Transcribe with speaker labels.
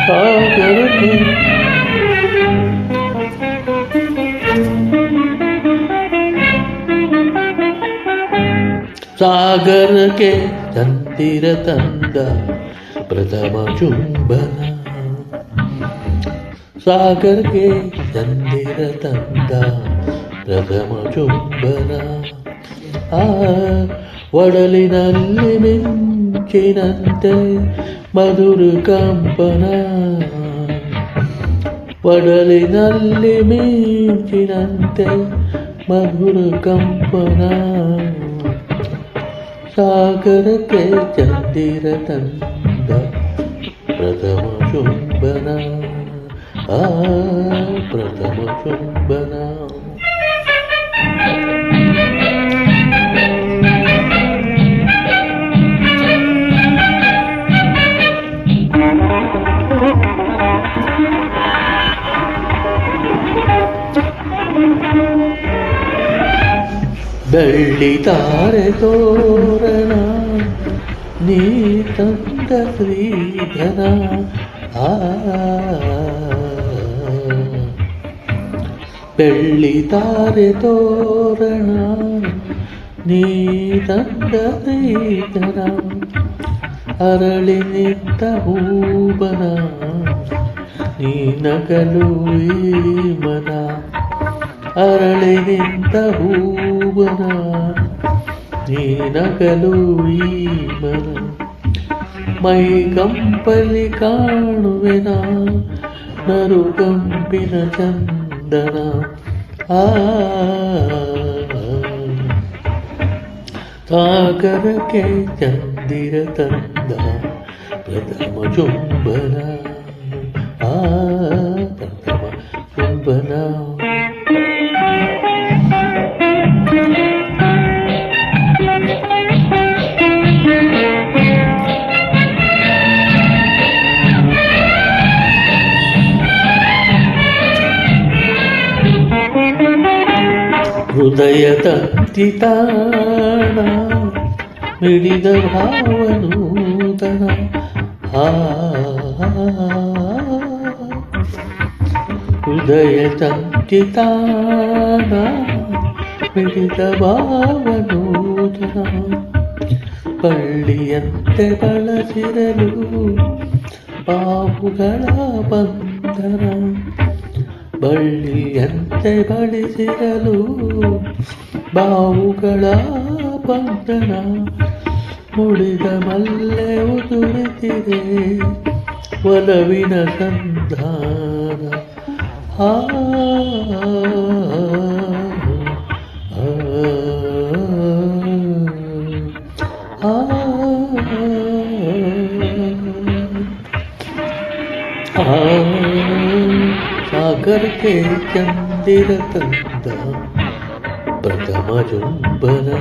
Speaker 1: सागर के सागर के ತಂದಿರ ತಂದ ಪ್ರಥಮ ಚುಂಬನ ಸಾಗರ್ಗೆ ತಂದಿರ ತಂದ ಪ್ರಥಮ ಚುಂಬನ ಆ ಒಡಲಿನಲ್ಲಿ ಮಿಂಚಿನಂತೆ ಮಧುರ ಕಂಪನ ಒಡಲಿನಲ್ಲಿ ಮಿಂಚಿನಂತೆ ಮಧುರ ಕಂಪನ ಸಾಗರಕ್ಕೆ ಚಂದಿರ ತಂದ ಪ್ರಥಮ ಚುಂಬನ ಆ ಪ್ರಥಮ ಚುಂಬನ ಬೆಳ್ಳಿ ತಾರೆ ತೋರಣ ನೀ ತಂದ ಶ್ರೀಧರ ಬೆಳ್ಳಿ ತಾರೆ ತೋರಣ ನೀ ತಂದ ಶ್ರೀಧರ ಅರಳಿ ನಿಂತ ಹೂಬನ ನೀ ನಗಲು ಈ ಮನ ಅರಳಿ ನಿಂತ ಹೂವನ ನೀ ನಗಲು ಈ ಮನ ಮೈ ಕಂಪಲಿ ಕಾಣುವೆನ ನರು ಕಂಪಿನ ಚಂದನ ಆ ಸಾಗರಕ್ಕೆ ಚಂದಿರ ತಂದ ಪ್ರಥಮ ಚುಂಬನ ಆ ಪ್ರಥಮ ಚುಂಬನ ಹೃದಯ ತಂತಿತಾಣ ಮಿಡಿದ ಭಾವನೂತನ ಹೃದಯ ತಂತಿತಾಣ ಮಿಡಿದ ಭಾವನೂತನ ಬಳ್ಳಿಯಂತೆ ಬಳಸಿರಲು ಬಾಹುಗಳ ಬಂಧನ ಬಳ್ಳಿಯಂತೆ ಬಳಸಿರಲು ಬಾವುಗಳ ಬಂಧನ ಮುಡಿದ ಮಲ್ಲೆ ಉದುರಿತಿದೆ ಒಲವಿನ ಸಂಧಾನ ಆ सागर के चंदिर तंदा प्रथम चुंबना